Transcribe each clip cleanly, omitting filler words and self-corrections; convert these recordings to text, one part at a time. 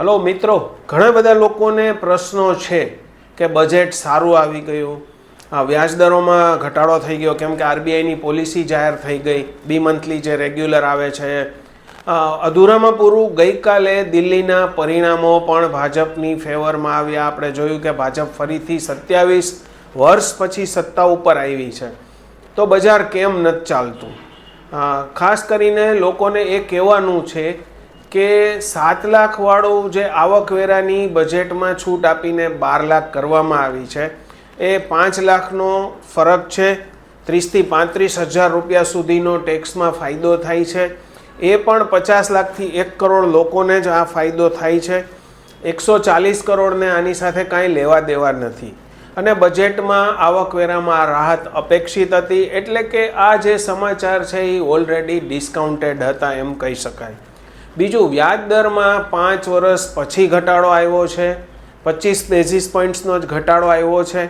Hello મિત્રો, ઘણા બધા લોકોને પ્રશ્નો છે કે બજેટ સારું આવી ગયું, વ્યાજદરોમાં ઘટાડો થઈ ગયો કેમ કે આરબીઆઈની પોલિસી જાહેર થઈ ગઈ, બી મંથલી જે રેગ્યુલર આવે છે. અધૂરામાં પૂરું, ગઈકાલે દિલ્હીના પરિણામો પણ ભાજપની ફેવરમાં આવ્યા. આપણે જોયું કે ભાજપ ફરીથી 27 વર્ષ પછી સત્તા ઉપર આવી છે. તો બજાર કેમ નથી ચાલતું? ખાસ કરીને લોકોને એ કહેવાનું છે કે 7 લાખવાળું જે આવકવેરાની બજેટમાં છૂટ આપીને 12 લાખ કરવામાં આવી છે, એ 5 લાખનો ફરક છે. 30થી 35 હજાર રૂપિયા સુધીનો ટેક્સમાં ફાયદો થાય છે. એ પણ 50 લાખથી 1 કરોડ લોકોને જ આ ફાયદો થાય છે. 140 કરોડને આની સાથે કાંઈ લેવા દેવા નથી. અને બજેટમાં આવકવેરામાં રાહત અપેક્ષિત હતી, એટલે કે આ જે સમાચાર છે એ ઓલરેડી ડિસ્કાઉન્ટેડ હતા એમ કહી શકાય. બીજું, વ્યાજ દરમાં 5 વર્ષ પછી ઘટાડો આવ્યો છે, 25 બેઝિસ પોઈન્ટ્સનો જ ઘટાડો આવ્યો છે.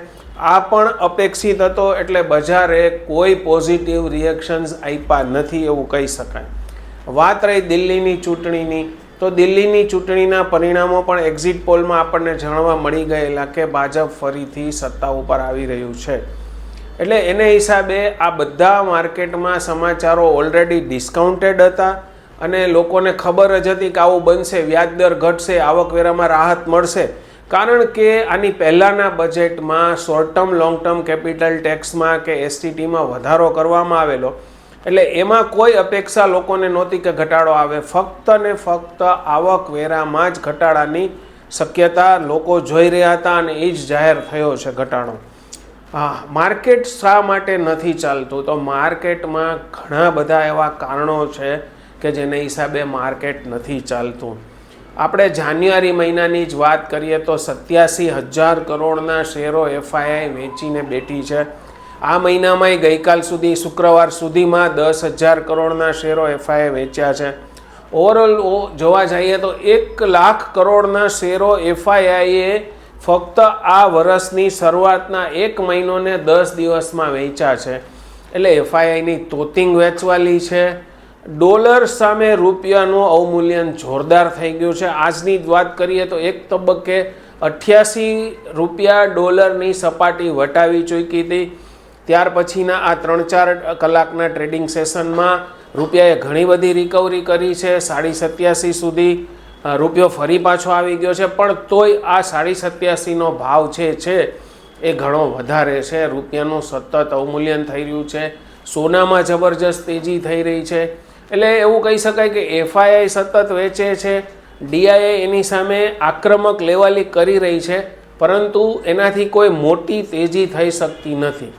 આ પણ અપેક્ષિત હતો, એટલે બજારે કોઈ પોઝિટિવ રિએક્શન્સ આપ્યા નથી એવું કહી શકાય. વાત રહી દિલ્હીની ચૂંટણીની, તો દિલ્હીની ચૂંટણીના પરિણામો પણ એક્ઝિટ પોલમાં આપણને જાણવા મળી ગયેલા કે ભાજપ ફરીથી સત્તા ઉપર આવી રહ્યું છે. એટલે એને હિસાબે આ બધા માર્કેટમાં સમાચારો ઓલરેડી ડિસ્કાઉન્ટેડ હતા અને લોકોને ખબર જ હતી કે આવું બનશે, વ્યાજદર ઘટશે, આવકવેરામાં રાહત મળશે. કારણ કે આની પહેલાંના બજેટમાં short term long term capital ટેક્સમાં કે એસટીટીમાં વધારો કરવામાં આવેલો, એટલે એમાં કોઈ અપેક્ષા લોકોને નહોતી કે ઘટાડો આવે. ફક્ત ને ફક્ત આવકવેરામાં જ ઘટાડાની શક્યતા લોકો જોઈ રહ્યા હતા અને એ જ જાહેર થયો છે ઘટાડો. માર્કેટ શા માટે નથી ચાલતું? તો માર્કેટમાં ઘણા બધા એવા કારણો છે કે જેને હિસાબે માર્કેટ નથી ચાલતું. આપણે જાન્યુઆરી મહિનાની જ વાત કરીએ તો 87,000 કરોડના શેરો એફઆઈઆઈ વેચીને બેઠી છે. આ મહિનામાં ગઈકાલ સુધી, શુક્રવાર સુધીમાં 10,000 કરોડના શેરો એફઆઈઆઈ વેચ્યા છે. ઓવરઓલ જોવા જઈએ તો 1 લાખ કરોડના શેરો એફઆઈઆઈએ ફક્ત આ વર્ષની શરૂઆતના 1 મહિનોને 10 દિવસમાં વેચ્યા છે. એટલે એફઆઈઆઈની તોતિંગ વેચવાલી છે. ડોલર સામે રૂપિયાનું અવમૂલ્યન જોરદાર થઈ ગયું છે. આજની જ વાત કરીએ તો એક તબક્કે 88 રૂપિયા ડોલરની સપાટી વટાવી ચૂકી હતી. ત્યાર પછીના આ 3-4 કલાકના ટ્રેડિંગ સેશનમાં રૂપિયાએ ઘણી બધી રિકવરી કરી છે. 87.5 સુધી રૂપિયો ફરી પાછો આવી ગયો છે, પણ તોય આ 87.5નો ભાવ છે એ ઘણો વધારે છે. રૂપિયાનું સતત અવમૂલ્યન થઈ રહ્યું છે. સોનામાં જબરજસ્ત તેજી થઈ રહી છે. એટલે એવું કહી શકાય કે એફઆઈઆઈ સતત વેચે છે, ડીઆઈએ એની સામે આક્રમક લેવાલી કરી રહી છે, પરંતુ એનાથી કોઈ મોટી તેજી થઈ શકતી નથી.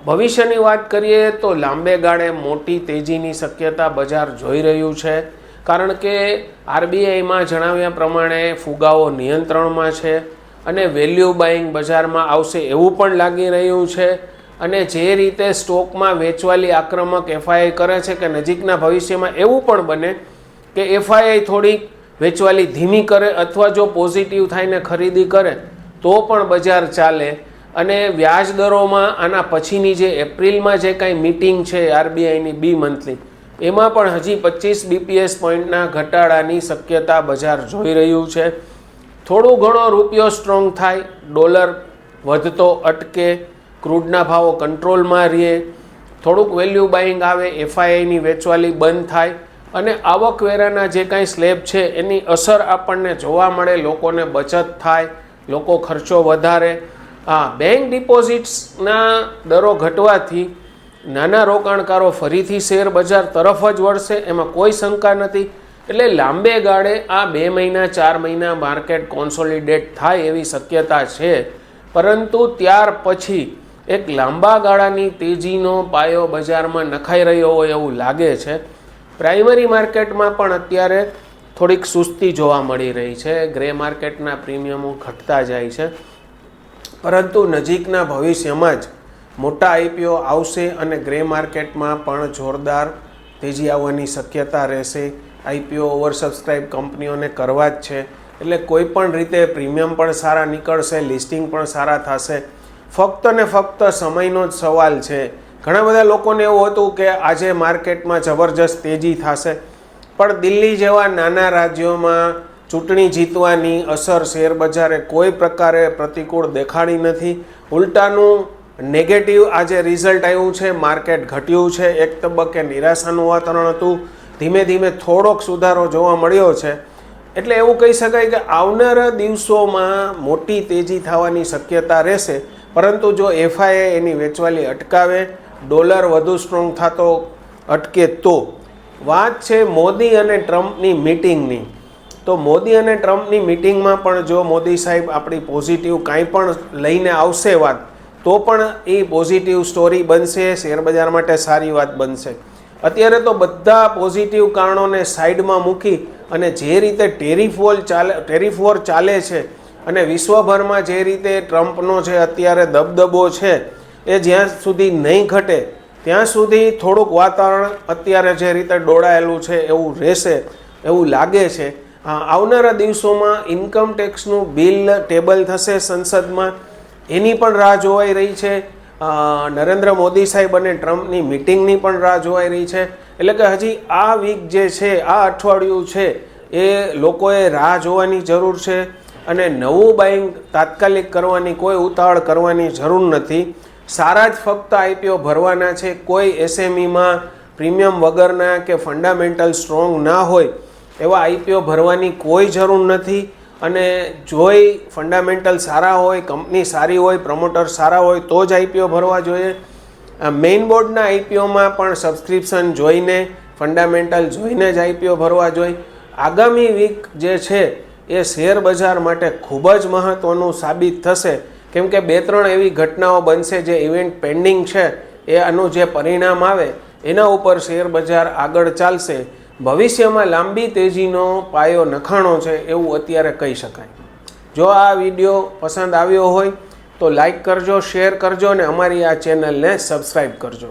ભવિષ્યની વાત કરીએ તો લાંબે ગાળે મોટી તેજીની શક્યતા બજાર જોઈ રહ્યું છે, કારણ કે આરબીઆઈમાં જણાવ્યા પ્રમાણે ફુગાવો નિયંત્રણમાં છે અને વેલ્યુ બાઇંગ બજારમાં આવશે એવું પણ લાગી રહ્યું છે. અને જે રીતે સ્ટોકમાં વેચવાલી આક્રમક એફઆઈઆઈ કરે છે કે નજીકના ભવિષ્યમાં એવું પણ બને કે એફઆઈઆઈ થોડીક વેચવાલી ધીમી કરે અથવા જો પોઝિટિવ થઈને ખરીદી કરે તો પણ બજાર ચાલે. અને વ્યાજ દરોમાં આના પછીની જે એપ્રિલમાં જે કાંઈ મિટિંગ છે આરબીઆઈની બી મંથલી, એમાં પણ હજી 25 બીપીએસ પોઈન્ટના ઘટાડાની શક્યતા બજાર જોઈ રહ્યું છે. થોડું ઘણો રૂપિયો સ્ટ્રોંગ થાય, ડોલર વધતો અટકે, ક્રૂડના ભાવો કંટ્રોલમાં રહે, થોડુંક વેલ્યુ બાઇંગ આવે, એફઆઈઆઈની વેચવાલી બંધ થાય અને આવકવેરાના જે કાંઈ સ્લેબ છે એની અસર આપણને જોવા મળે, લોકોને બચત થાય, લોકો ખર્ચો વધારે. બેંક ડિપોઝિટ્સના દરો ઘટવાથી નાના રોકાણકારો ફરીથી શેર બજાર તરફ જ વળશે, એમાં કોઈ શંકા નથી. એટલે લાંબે ગાળે આ 2 મહિના 4 મહિના માર્કેટ કોન્સોલિડેટ થાય એવી શક્યતા છે, પરંતુ ત્યાર પછી એક લાંબા ગાળાની તેજીનો પાયો બજારમાં નખાઈ રહ્યો હોય એવું લાગે છે. પ્રાઇમરી માર્કેટમાં પણ અત્યારે થોડીક સુસ્તી જોવા મળી રહી છે. ગ્રે માર્કેટના પ્રીમિયમો ઘટતા જાય છે, પરંતુ નજીકના ભવિષ્યમાં જ મોટા આઈપીઓ આવશે અને ગ્રે માર્કેટમાં પણ જોરદાર તેજી આવવાની શક્યતા રહેશે. આઈપીઓ ઓવરસબસ્ક્રાઇબ કંપનીઓને કરવા જ છે, એટલે કોઈ પણ રીતે પ્રીમિયમ પણ સારા નીકળશે, લિસ્ટિંગ પણ સારા થશે. ફક્ત ને ફક્ત સમયનો જ સવાલ છે. ઘણા બધા લોકોને એવું હતું કે આજે માર્કેટમાં જબરજસ્ત તેજી થશે, પણ દિલ્હી જેવા નાના રાજ્યોમાં ચૂંટણી જીતવાની અસર શેર બજારે કોઈ પ્રકારે પ્રતિકૂળ દેખાડી નથી. ઉલટાનું નેગેટિવ આજે રિઝલ્ટ આવ્યું છે. માર્કેટ ઘટ્યું છે. એક તબક્કે નિરાશાનું વાતાવરણ હતું. ધીમે ધીમે થોડોક સુધારો જોવા મળ્યો છે. એટલે એવું કહી શકાય કે આવનારા દિવસોમાં મોટી તેજી થવાની શક્યતા રહેશે. પરંતુ જો એફઆઈએ એની વેચવાલી અટકાવે, ડોલર વધુ સ્ટ્રોંગ થતો અટકે તો. વાત છે મોદી અને ટ્રમ્પની મિટિંગની. તો મોદી અને ટ્રમ્પની મિટિંગમાં પણ જો મોદી સાહેબ આપણી પોઝિટિવ કાંઈ પણ લઈને આવશે વાત, તો પણ એ પોઝિટિવ સ્ટોરી બનશે, શેરબજાર માટે સારી વાત બનશે. અત્યારે તો બધા પોઝિટિવ કારણોને સાઈડમાં મૂકી અને જે રીતે ટેરિફ વોર ચાલે છે અને વિશ્વભરમાં જે રીતે ટ્રમ્પનો જે અત્યારે દબદબો છે એ જ્યાં સુધી નહીં ઘટે ત્યાં સુધી થોડુંક વાતાવરણ અત્યારે જે રીતે દોડાયેલું છે એવું રહેશે એવું લાગે છે. આવનારા દિવસોમાં ઇન્કમ ટેક્સનું બિલ ટેબલ થશે સંસદમાં, એની પણ રાહ જોવાઈ રહી છે. નરેન્દ્ર મોદી સાહેબ અને ટ્રમ્પની મિટિંગની પણ રાહ જોવાઈ રહી છે. એટલે કે હજી આ વીક જે છે, આ અઠવાડિયું છે, એ લોકોએ રાહ જોવાની જરૂર છે. અને નવું બાઇંગ તાત્કાલિક કરવાની કોઈ ઉતાવળ કરવાની જરૂર નથી. સારા જ ફક્ત આઈપીઓ ભરવાના છે. કોઈ એસએમઈમાં પ્રીમિયમ વગરના કે ફંડામેન્ટલ સ્ટ્રોંગ ના હોય એવા આઈપીઓ ભરવાની કોઈ જરૂર નથી. અને જોઈ ફંડામેન્ટલ સારા હોય, કંપની સારી હોય, પ્રમોટર સારા હોય તો જ આઈપીઓ ભરવા જોઈએ. મેઇન બોર્ડના આઈપીઓમાં પણ સબસ્ક્રિપ્શન જોઈને, ફંડામેન્ટલ જોઈને જ આઈપીઓ ભરવા જોઈએ. આગામી વીક જે છે એ શેર બજાર માટે ખૂબ જ મહત્ત્વનું સાબિત થશે. કેમ કે 2-3 એવી ઘટનાઓ બનશે જે ઇવેન્ટ પેન્ડિંગ છે, એ આનું જે પરિણામ આવે એના ઉપર શેર બજાર આગળ ચાલશે. ભવિષ્યમાં લાંબી તેજીનો પાયો નખાણો છે એવું અત્યારે કહી શકાય. જો આ વિડીયો પસંદ આવ્યો હોય તો લાઈક કરજો, શેર કરજો અને અમારી આ ચેનલને સબસ્ક્રાઈબ કરજો.